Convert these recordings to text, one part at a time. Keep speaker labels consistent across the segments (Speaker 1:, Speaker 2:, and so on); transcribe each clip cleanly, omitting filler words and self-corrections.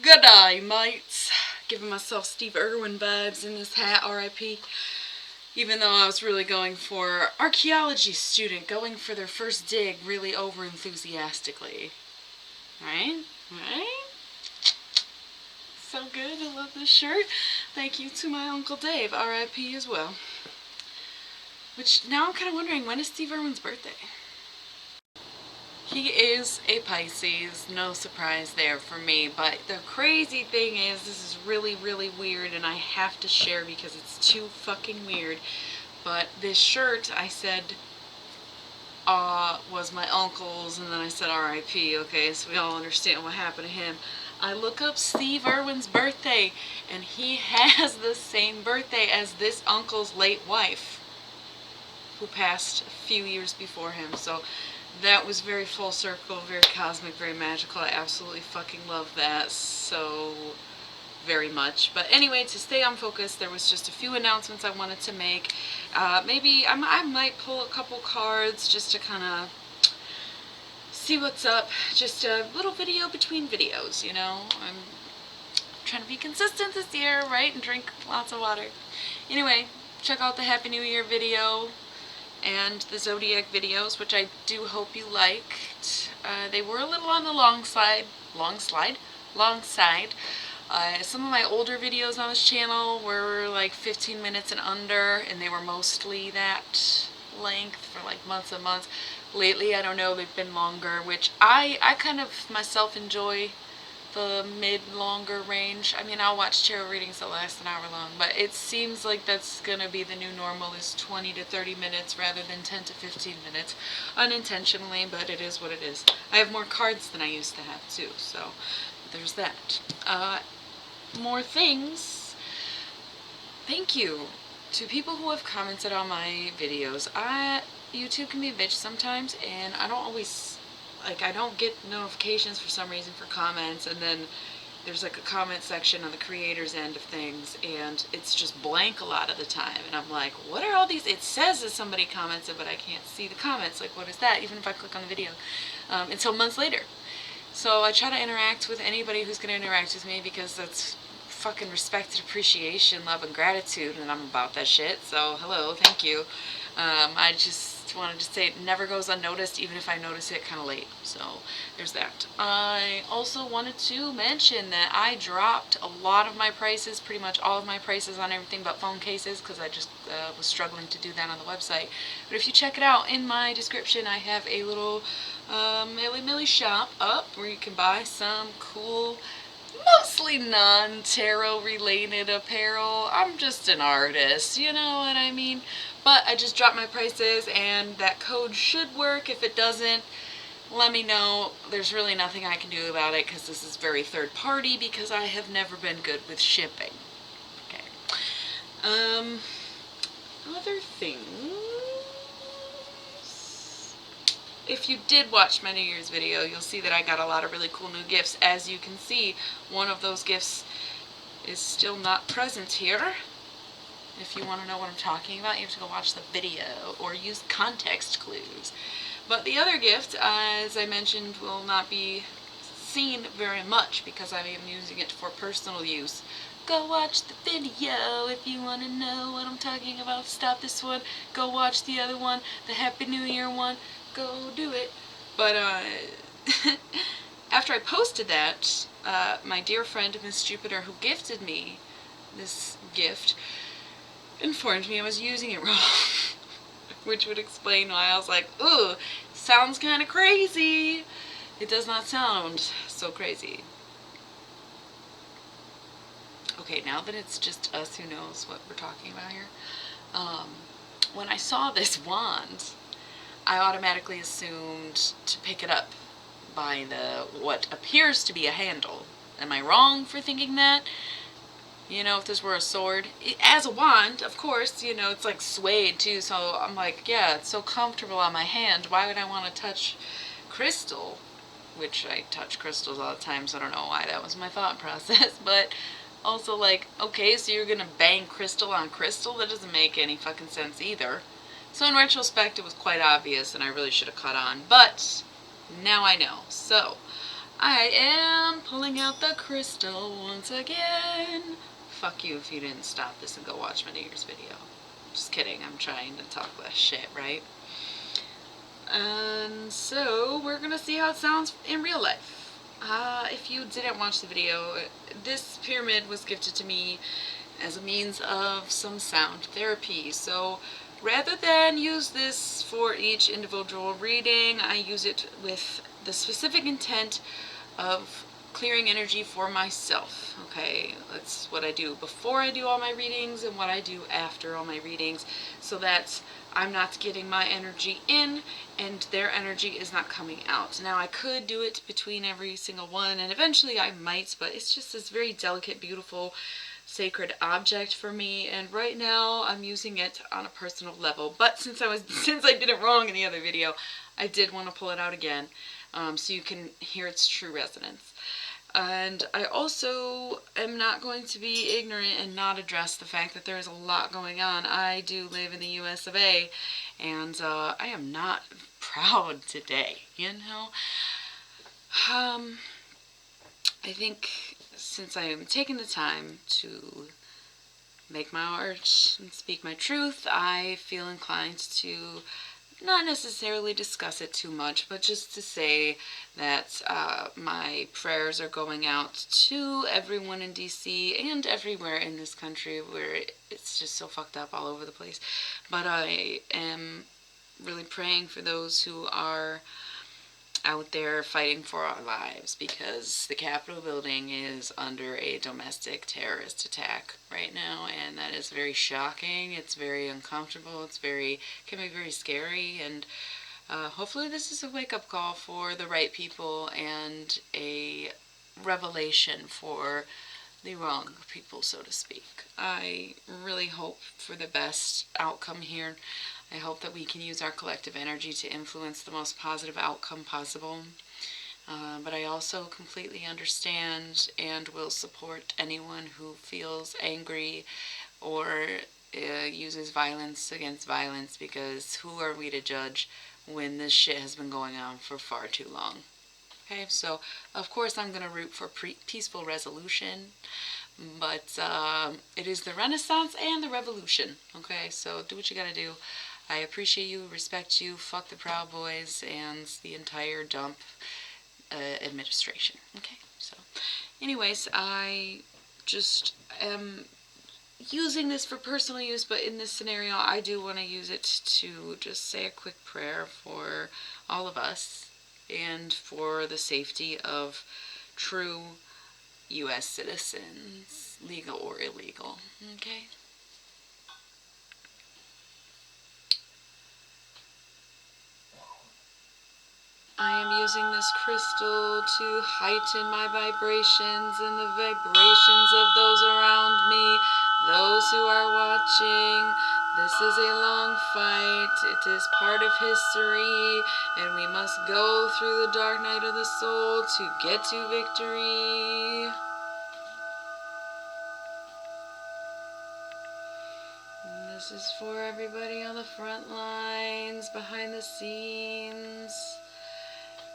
Speaker 1: G'day, mates. Giving myself Steve Irwin vibes in this hat, R.I.P. Even though I was really going for archaeology student going for their first dig really over enthusiastically. Right? Right? So good. I love this shirt. Thank you to my Uncle Dave, R.I.P. as well. Which, now I'm kind of wondering, when is Steve Irwin's birthday? He is a Pisces, no surprise there for me, but the crazy thing is, this is really, really weird, and I have to share because it's too fucking weird, but this shirt, I said, was my uncle's, and then I said R.I.P., okay, so we all understand what happened to him. I look up Steve Irwin's birthday, and he has the same birthday as this uncle's late wife, who passed a few years before him, so that was very full circle, very cosmic, very magical. I absolutely fucking love that so very much. But anyway, to stay on focus, there was just a few announcements I wanted to make. Maybe I might pull a couple cards just to kind of see what's up. Just a little video between videos, you know. I'm trying to be consistent this year, right? And drink lots of water. Anyway, check out the Happy New Year video and the Zodiac videos, which I do hope you liked. They were a little on the long side. Some of my older videos on this channel were like 15 minutes and under, and they were mostly that length for like months and months. Lately, I don't know, they've been longer, which I kind of myself enjoy the mid-longer range. I mean, I'll watch tarot readings that last an hour long, but it seems like that's gonna be the new normal, is 20 to 30 minutes rather than 10 to 15 minutes. Unintentionally, but it is what it is. I have more cards than I used to have too, so there's that. More things. Thank you to people who have commented on my videos. YouTube can be a bitch sometimes, and I don't always, I don't get notifications for some reason for comments, and then there's like a comment section on the creator's end of things, and it's just blank a lot of the time, and I'm like, what are all these? It says that somebody commented, but I can't see the comments. Like, what is that? Even if I click on the video, until months later. So I try to interact with anybody who's going to interact with me, because that's fucking respect and appreciation, love and gratitude, and I'm about that shit. So hello, thank you. I just wanted to say it never goes unnoticed, even if I notice it kind of late. So there's that. I also wanted to mention that I dropped a lot of my prices, pretty much all of my prices on everything but phone cases, because I just was struggling to do that on the website. But if you check it out, in my description I have a little Millie shop up where you can buy some cool, mostly non-tarot related apparel. I'm just an artist, you know what I mean? But I just dropped my prices, and that code should work. If it doesn't, let me know. There's really nothing I can do about it, because this is very third party, because I have never been good with shipping. Okay. Other things. If you did watch my New Year's video, you'll see that I got a lot of really cool new gifts. As you can see, one of those gifts is still not present here. If you want to know what I'm talking about, you have to go watch the video or use context clues. But the other gift, as I mentioned, will not be seen very much because I am using it for personal use. Go watch the video if you want to know what I'm talking about. Stop this one, go watch the other one, the Happy New Year one. Go do it. But after I posted that, my dear friend Miss Jupiter, who gifted me this gift, informed me I was using it wrong. Which would explain why I was like, ooh, sounds kind of crazy. It does not sound so crazy. Okay, now that it's just us who knows what we're talking about here, when I saw this wand, I automatically assumed to pick it up by what appears to be a handle. Am I wrong for thinking that? You know, if this were a sword, as a wand, of course, you know, it's like suede too, so I'm like, yeah, it's so comfortable on my hand, why would I want to touch crystal? Which I touch crystals all the time, so I don't know why that was my thought process, but also like, okay, so you're gonna bang crystal on crystal? That doesn't make any fucking sense either. So in retrospect, it was quite obvious, and I really should have caught on, but now I know. So I am pulling pulling out the crystal once again. Fuck you if you didn't stop this and go watch my New Year's video. Just kidding, I'm trying to talk less shit, right? And so we're gonna see how it sounds in real life. If you didn't watch the video, this pyramid was gifted to me as a means of some sound therapy. So rather than use this for each individual reading, I use it with the specific intent of clearing energy for myself. Okay, that's what I do before I do all my readings and what I do after all my readings, so that I'm not getting my energy in and their energy is not coming out. Now I could do it between every single one, and eventually I might, but it's just this very delicate, beautiful, sacred object for me, and right now I'm using it on a personal level. But since I did it wrong in the other video, I did want to pull it out again, so you can hear its true resonance. And I also am not going to be ignorant and not address the fact that there is a lot going on. I do live in the US of A, and I am not proud today, you know? I think since I am taking the time to make my art and speak my truth, I feel inclined to not necessarily discuss it too much, but just to say that my prayers are going out to everyone in DC and everywhere in this country where it's just so fucked up all over the place. But I am really praying for those who are out there fighting for our lives, because the Capitol building is under a domestic terrorist attack right now, and that is very shocking. It's very uncomfortable. Can be very scary, and hopefully this is a wake-up call for the right people and a revelation for the wrong people, so to speak. I really hope for the best outcome here. I hope that we can use our collective energy to influence the most positive outcome possible. But I also completely understand and will support anyone who feels angry or uses violence against violence, because who are we to judge when this shit has been going on for far too long? Okay, so of course I'm going to root for peaceful resolution, but it is the Renaissance and the Revolution. Okay, so do what you gotta do. I appreciate you, respect you, fuck the Proud Boys and the entire dump administration. Okay, so anyways, I just am using this for personal use, but in this scenario I do want to use it to just say a quick prayer for all of us and for the safety of true U.S. citizens, legal or illegal. Okay? I am using this crystal to heighten my vibrations and the vibrations of those around me, those who are watching. This is a long fight. It is part of history, and we must go through the dark night of the soul to get to victory. And this is for everybody on the front lines, behind the scenes,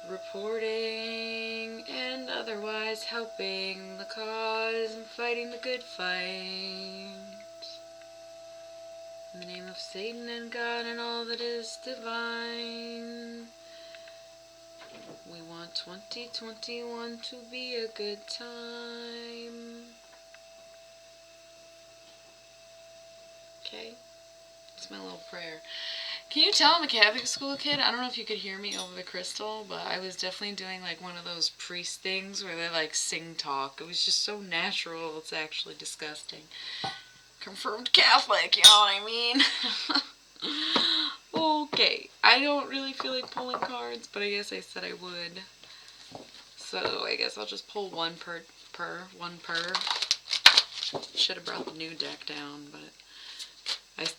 Speaker 1: reporting and otherwise helping the cause and fighting the good fight. In the name of Satan and God and all that is divine, we want 2021 to be a good time. Okay? It's my little prayer. Can you tell I'm a Catholic school kid? I don't know if you could hear me over the crystal, but I was definitely doing like one of those priest things where they like sing talk. It was just so natural, it's actually disgusting. Confirmed Catholic, you know what I mean? Okay, I don't really feel like pulling cards, but I guess I said I would. So I guess I'll just pull one per. Should have brought the new deck down, but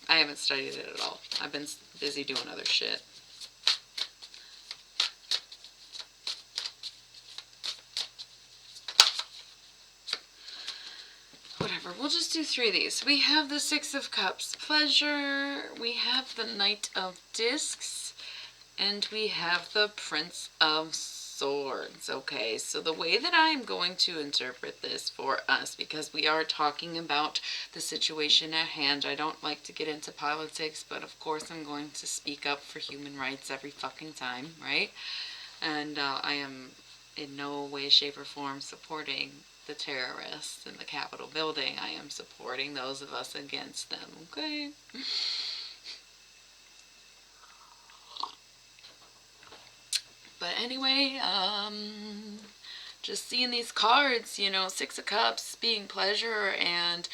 Speaker 1: I haven't studied it at all. I've been busy doing other shit. Whatever, we'll just do 3 of these. We have the Six of Cups, pleasure. We have the Knight of Discs. And we have the Prince of Swords. Okay, so the way that I am going to interpret this for us, because we are talking about the situation at hand, I don't like to get into politics, but of course I'm going to speak up for human rights every fucking time, right? And I am in no way, shape, or form supporting the terrorists in the Capitol building. I am supporting those of us against them, okay? But anyway, just seeing these cards, you know, Six of Cups being pleasure and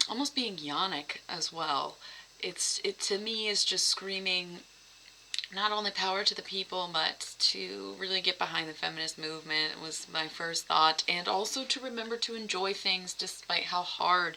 Speaker 1: almost being yonic as well. It to me is just screaming not only power to the people, but to really get behind the feminist movement was my first thought, and also to remember to enjoy things despite how hard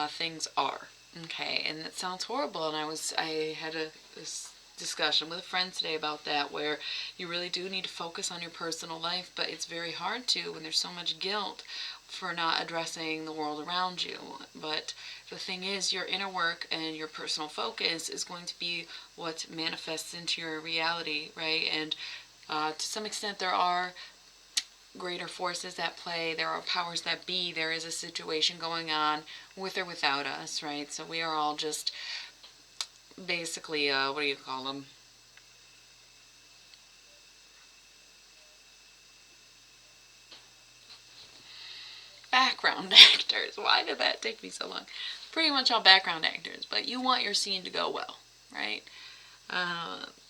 Speaker 1: things are. Okay, and it sounds horrible, and I had this discussion with a friend today about that, where you really do need to focus on your personal life, but it's very hard to when there's so much guilt for not addressing the world around you. But the thing is, your inner work and your personal focus is going to be what manifests into your reality, right? And to some extent, there are greater forces at play. There are powers that be. There is a situation going on with or without us, right? So we are all just basically, what do you call them? Background actors. Why did that take me so long? Pretty much all background actors, but you want your scene to go well, right?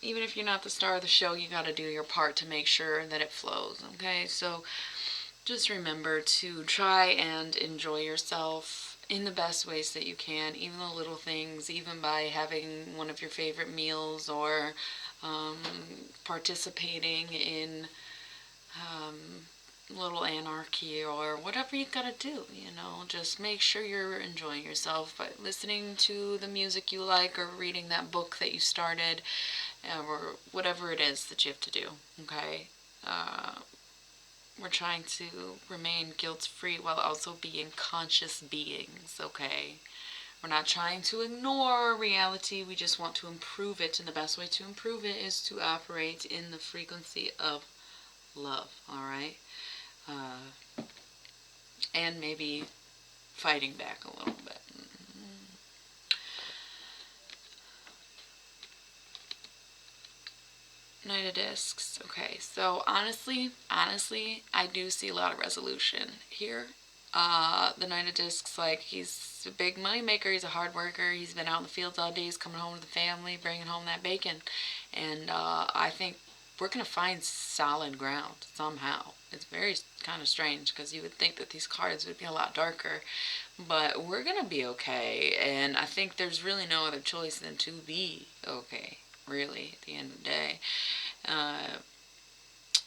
Speaker 1: Even if you're not the star of the show, you got to do your part to make sure that it flows, okay? So just remember to try and enjoy yourself in the best ways that you can, even the little things, even by having one of your favorite meals, or participating in little anarchy, or whatever you gotta do, you know. Just make sure you're enjoying yourself by listening to the music you like, or reading that book that you started, or whatever it is that you have to do, okay? We're trying to remain guilt-free while also being conscious beings, okay? We're not trying to ignore reality, we just want to improve it, and the best way to improve it is to operate in the frequency of love, alright? And maybe fighting back a little bit. Knight of Discs. Okay, so honestly, I do see a lot of resolution here. The Knight of Discs, like, he's a big money maker, he's a hard worker, he's been out in the fields all day, he's coming home to the family, bringing home that bacon. And I think we're going to find solid ground somehow. It's very kind of strange, because you would think that these cards would be a lot darker, but we're going to be okay, and I think there's really no other choice than to be okay, really, at the end of the day.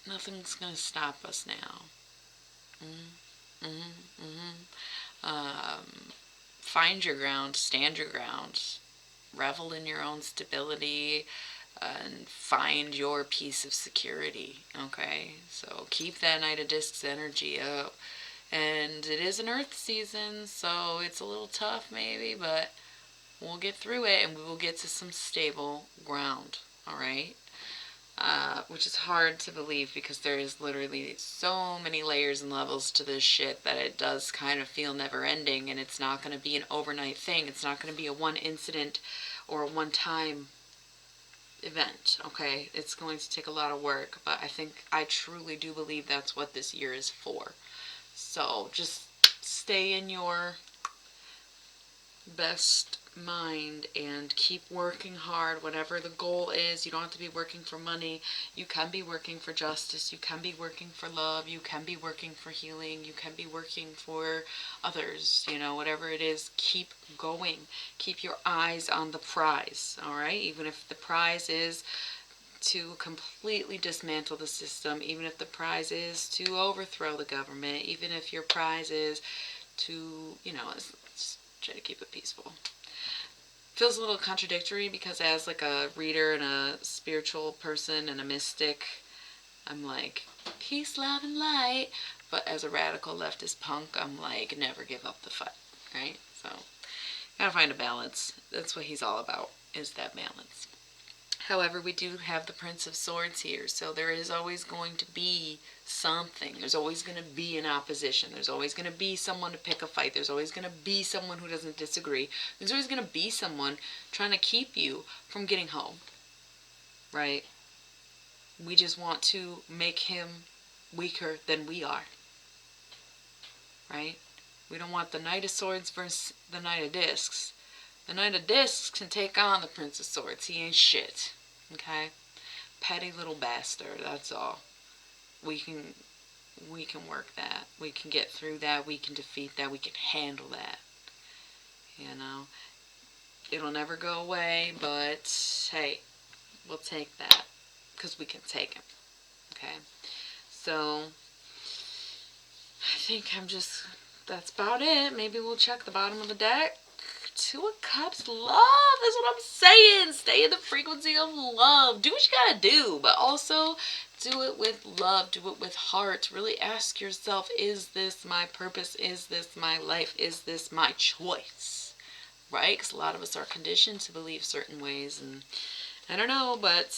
Speaker 1: Nothing's going to stop us now. Find your ground, stand your ground, revel in your own stability, and find your piece of security, okay? So keep that Knight of Discs energy up. And it is an Earth season, so it's a little tough maybe, but we'll get through it, and we will get to some stable ground, alright? Which is hard to believe, because there is literally so many layers and levels to this shit that it does kind of feel never ending, and it's not going to be an overnight thing. It's not going to be a one incident or a one-time event, okay? It's going to take a lot of work, but I truly do believe that's what this year is for. So just stay in your best mind and keep working hard, whatever the goal is. You don't have to be working for money. You can be working for justice. You can be working for love. You can be working for healing. You can be working for others. You know, whatever it is, keep going. Keep your eyes on the prize, all right? Even if the prize is to completely dismantle the system, even if the prize is to overthrow the government, even if your prize is to, you know, let's try to keep it peaceful. Feels a little contradictory, because as like a reader and a spiritual person and a mystic, I'm like, peace, love, and light. But as a radical leftist punk, I'm like, never give up the fight, right? So, gotta find a balance. That's what he's all about, is that balance. However, we do have the Prince of Swords here, so there is always going to be something. There's always going to be an opposition. There's always going to be someone to pick a fight. There's always going to be someone who doesn't disagree. There's always going to be someone trying to keep you from getting home, right? We just want to make him weaker than we are, right? We don't want the Knight of Swords versus the Knight of Discs. The Knight of Discs can take on the Prince of Swords. He ain't shit, okay? Petty little bastard, that's all. We can work that. We can get through that. We can defeat that. We can handle that. You know? It'll never go away, but hey, we'll take that. Because we can take him. Okay? So, I think that's about it. Maybe we'll check the bottom of the deck. Two of Cups, love. That's what I'm saying. Stay in the frequency of love. Do what you gotta do, but also do it with love. Do it with heart. Really ask yourself, is this my purpose? Is this my life? Is this my choice? Right? Because a lot of us are conditioned to believe certain ways, and I don't know, but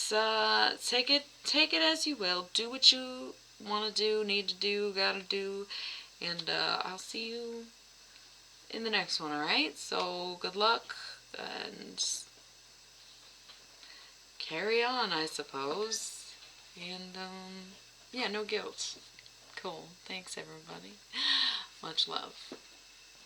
Speaker 1: take it as you will. Do what you want to do, need to do, gotta do, and I'll see you in the next one, alright? So, good luck, and carry on, I suppose. And, yeah, no guilt. Cool. Thanks, everybody. Much love.